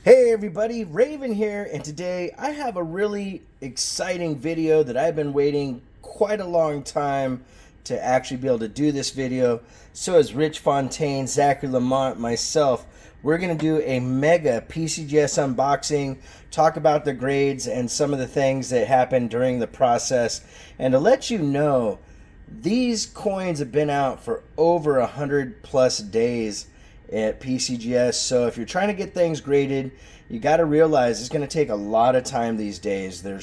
Hey everybody, Raven here, and today I have a really exciting video that I've been waiting quite a long time to actually be able to do this video. So is Rich, Fontaine, Zachary, LaMont, myself. We're going to do a mega PCGS unboxing, talk about the grades and some of the things that happened during the process. And to let you know, these coins have been out for over 100+ days at PCGS. So if you're trying to get things graded, you got to realize it's going to take a lot of time these days. They're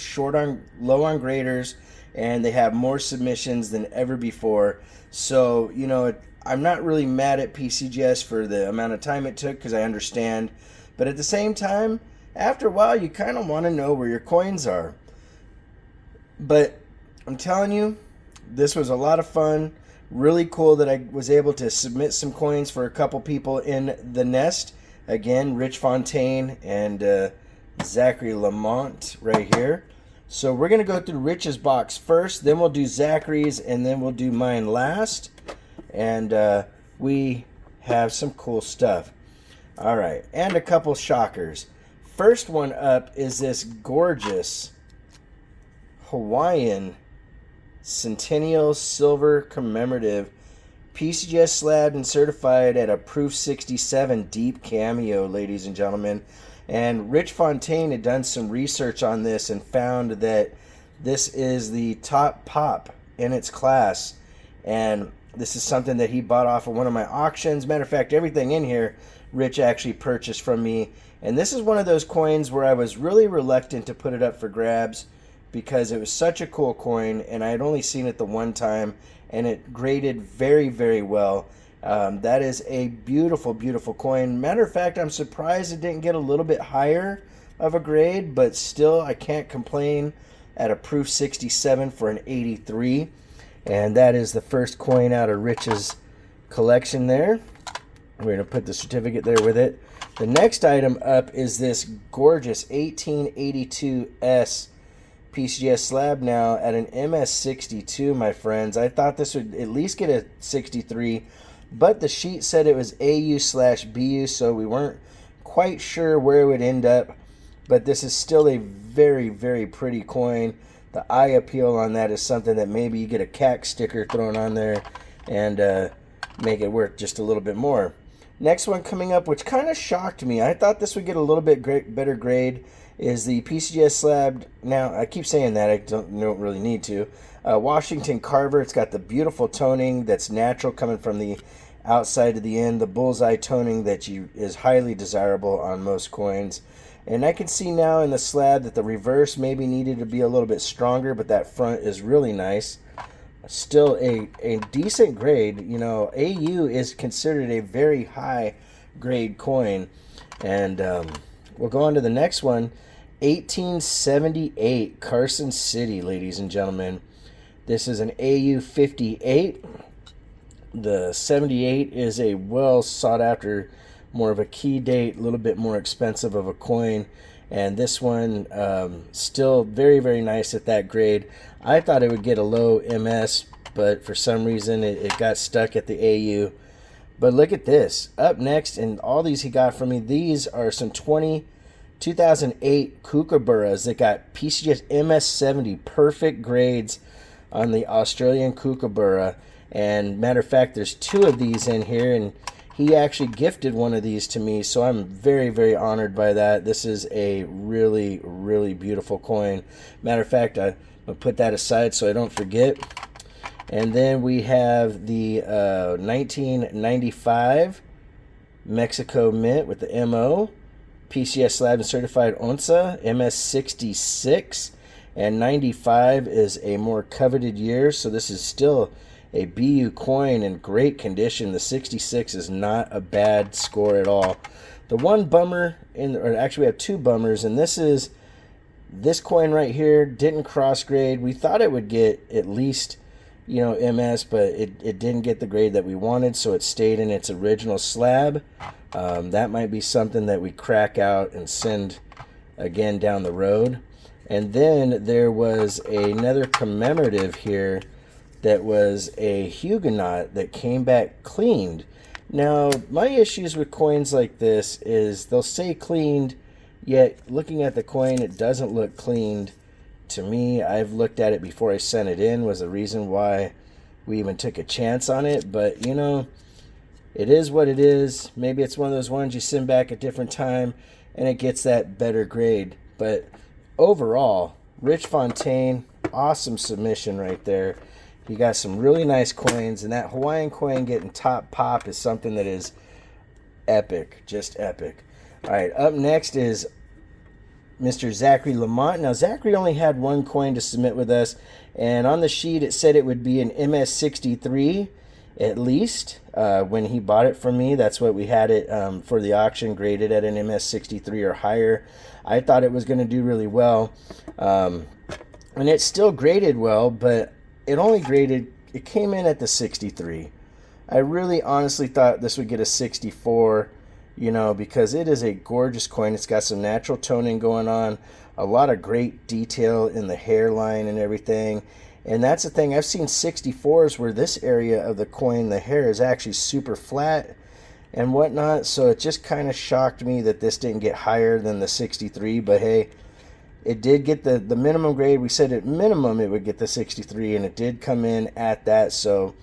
low on graders, and they have more submissions than ever before. So, you know, I'm not really mad at PCGS for the amount of time it took, because I understand. But at the same time, after a while, you kind of want to know where your coins are. But I'm telling you, this was a lot of fun. Really cool that I was able to submit some coins for a couple people in the nest. Again, Rich Fontaine and Zachary LaMont right here. So we're going to go through Rich's box first, then we'll do Zachary's, and then we'll do mine last. And we have some cool stuff. All right, and a couple shockers. First one up is this gorgeous Hawaiian Centennial Silver Commemorative PCGS Slab and certified at a Proof 67 deep cameo, ladies and gentlemen. And Rich Fontaine had done some research on this and found that this is the top pop in its class. And this is something that he bought off of one of my auctions. Matter of fact, everything in here Rich actually purchased from me. And this is one of those coins where I was really reluctant to put it up for grabs, because it was such a cool coin, and I had only seen it the one time, and it graded very, very well. That is a beautiful, beautiful coin. Matter of fact, I'm surprised it didn't get a little bit higher of a grade, but still, I can't complain at a Proof 67 for an 83. And that is the first coin out of Rich's collection there. We're going to put the certificate there with it. The next item up is this gorgeous 1882 S PCGS Slab now at an MS62, my friends. I thought this would at least get a 63, but the sheet said it was AU/BU, so we weren't quite sure where it would end up. But this is still a very, very pretty coin. The eye appeal on that is something that maybe you get a CAC sticker thrown on there and make it worth just a little bit more. Next one coming up, which kind of shocked me. I thought this would get a little bit better grade, is the PCGS Slab. Now, I keep saying that. I don't really need to. Washington Carver. It's got the beautiful toning that's natural coming from the outside to the end. The bullseye toning that is highly desirable on most coins. And I can see now in the slab that the reverse maybe needed to be a little bit stronger, but that front is really nice. Still a decent grade. You know, AU is considered a very high grade coin. And we'll go on to the next one. 1878 Carson City, ladies and gentlemen. This is an AU 58. The 78 is a well sought after, more of a key date, a little bit more expensive of a coin. And this one still very, very nice at that grade. I thought it would get a low MS, but for some reason it got stuck at the AU. But look at this. Up next, and all these he got from me, these are some 2008 Kookaburras that got PCGS MS70 perfect grades on the Australian Kookaburra. And matter of fact, there's two of these in here, and he actually gifted one of these to me, so I'm very, very honored by that. This is a really, really beautiful coin. Matter of fact, I'm going to put that aside so I don't forget. And then we have the 1995 Mexico Mint with the MO. PCS Slab and Certified ONSA, MS66. And 95 is a more coveted year, so this is still a BU coin in great condition. The 66 is not a bad score at all. The one bummer, or actually we have two bummers, and this is this coin right here didn't cross grade. We thought it would get at least, you know, MS, but it didn't get the grade that we wanted, so it stayed in its original slab. That might be something that we crack out and send again down the road. And then there was another commemorative here that was a Huguenot that came back cleaned. Now, my issues with coins like this is they'll say cleaned, Yet, looking at the coin, it doesn't look cleaned to me. I've looked at it before I sent it in, was the reason why we even took a chance on it. But, you know, it is what it is. Maybe it's one of those ones you send back at different time and it gets that better grade. But overall, Rich Fontaine, awesome submission right there. You got some really nice coins, and that Hawaiian coin getting top pop is something that is epic, just epic. All right, up next is Mr. Zachary LaMont. Now, Zachary only had one coin to submit with us, and on the sheet it said it would be an MS63 at least. When he bought it from me, that's what we had it for the auction, graded at an MS63 or higher. I thought it was going to do really well, and it still graded well, but it came in at the 63. I really honestly thought this would get a 64, you know, because it is a gorgeous coin. It's got some natural toning going on, a lot of great detail in the hairline and everything. And that's the thing, I've seen 64s where this area of the coin, the hair is actually super flat and whatnot. So it just kind of shocked me that this didn't get higher than the 63. But hey, it did get the minimum grade. We said at minimum it would get the 63, and it did come in at that. So,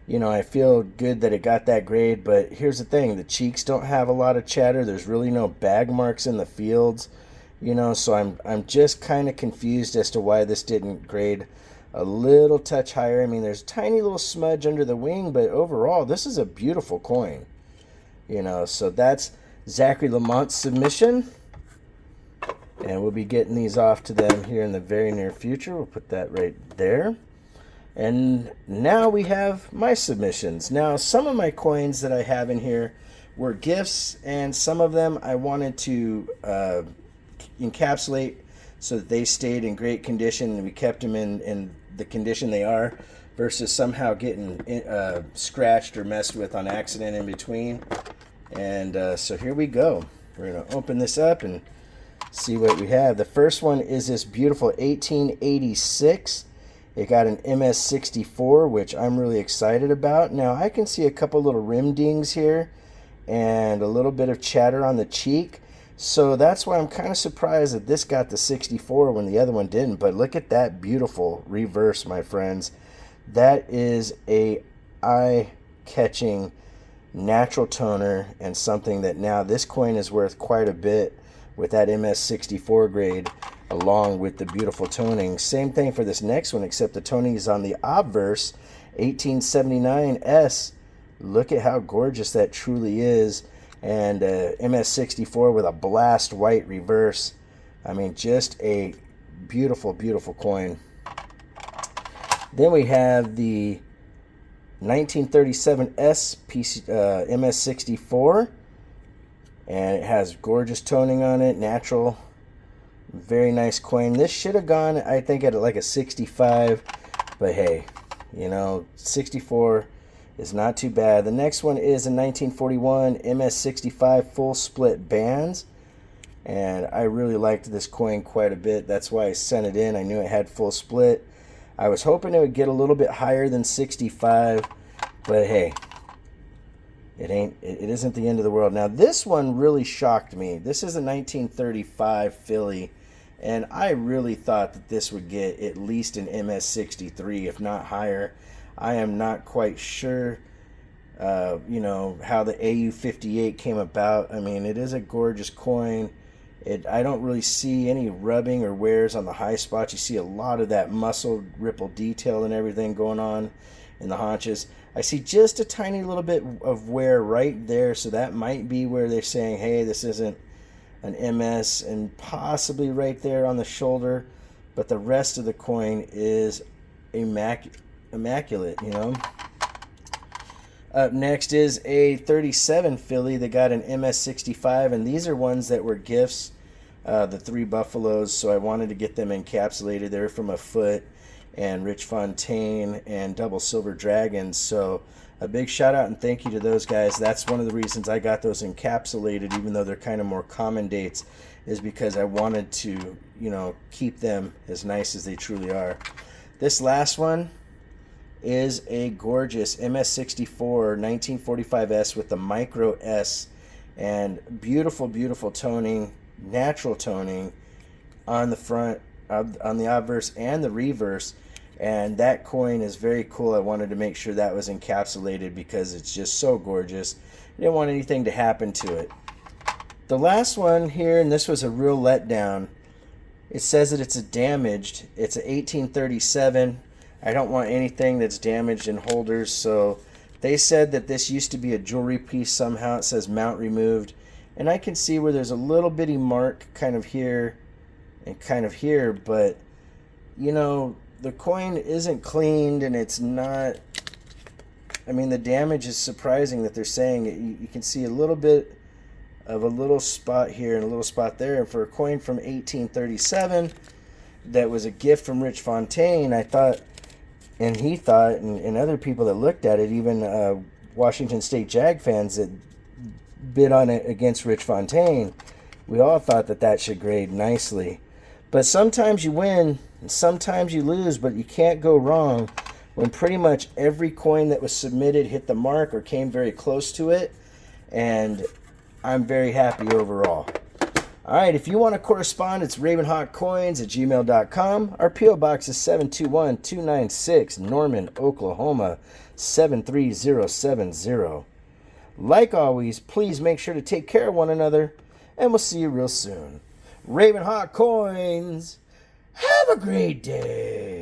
you know, I feel good that it got that grade. But here's the thing, the cheeks don't have a lot of chatter. There's really no bag marks in the fields, you know, so I'm just kind of confused as to why this didn't grade a little touch higher. I mean, there's a tiny little smudge under the wing, but overall, this is a beautiful coin, you know. So that's Zachary Lamont's submission, and we'll be getting these off to them here in the very near future. We'll put that right there. And now we have my submissions. Now, some of my coins that I have in here were gifts, and some of them I wanted to encapsulate so that they stayed in great condition and we kept them in the condition they are, versus somehow getting scratched or messed with on accident in between. And so here we go. We're going to open this up and see what we have. The first one is this beautiful 1886. It got an MS64, which I'm really excited about. Now, I can see a couple little rim dings here and a little bit of chatter on the cheek. So that's why I'm kind of surprised that this got the 64 when the other one didn't. But look at that beautiful reverse, my friends. That is a eye-catching natural toner, and something that now this coin is worth quite a bit with that MS64 grade, along with the beautiful toning. Same thing for this next one, except the toning is on the obverse 1879 S. Look at how gorgeous that truly is. And MS64 with a blast white reverse. I mean, just a beautiful, beautiful coin. Then we have the 1937 S MS64. And it has gorgeous toning on it, natural, very nice coin. This should have gone, I think, at like a 65, but hey, you know, 64 is not too bad. The next one is a 1941 MS65 full split bands, and I really liked this coin quite a bit. That's why I sent it in. I knew it had full split. I was hoping it would get a little bit higher than 65, but hey, it isn't the end of the world. Now, this one really shocked me. This is a 1935 Philly, and I really thought that this would get at least an MS63, if not higher. I am not quite sure, you know, how the AU58 came about. I mean, it is a gorgeous coin. I don't really see any rubbing or wears on the high spots. You see a lot of that muscle ripple detail and everything going on in the haunches. I see just a tiny little bit of wear right there, so that might be where they're saying, hey, this isn't an MS, and possibly right there on the shoulder, but the rest of the coin is immaculate, you know. Up next is a 37 Philly that got an MS65, and these are ones that were gifts, the three buffaloes, so I wanted to get them encapsulated. They're from a foot, and Rich Fontaine and Double Silver Dragons. So a big shout out and thank you to those guys. That's one of the reasons I got those encapsulated, even though they're kind of more common dates, is because I wanted to, you know, keep them as nice as they truly are. This last one is a gorgeous MS64 1945S with the micro S, and beautiful, beautiful toning. natural toning on the front, on the obverse and the reverse. And that coin is very cool. I wanted to make sure that was encapsulated because it's just so gorgeous. I didn't want anything to happen to it. The last one here, and this was a real letdown. It says that it's a damaged. It's a 1837. I don't want anything that's damaged in holders, so they said that this used to be a jewelry piece somehow. It says mount removed. And I can see where there's a little bitty mark kind of here and kind of here, but you know, the coin isn't cleaned and it's not, I mean, the damage is surprising that they're saying it. You can see a little bit of a little spot here and a little spot there. And for a coin from 1837 that was a gift from Rich Fontaine, I thought, and he thought, and other people that looked at it, even Washington State Jag fans that bid on it against Rich Fontaine, we all thought that that should grade nicely. But sometimes you win and sometimes you lose, but you can't go wrong when pretty much every coin that was submitted hit the mark or came very close to it. And I'm very happy overall. All right, if you want to correspond, it's RavenHawkCoins@gmail.com. Our P.O. Box is 721-296, Norman, Oklahoma, 73070. Like always, please make sure to take care of one another, and we'll see you real soon. RavenHawk Coins, have a great day.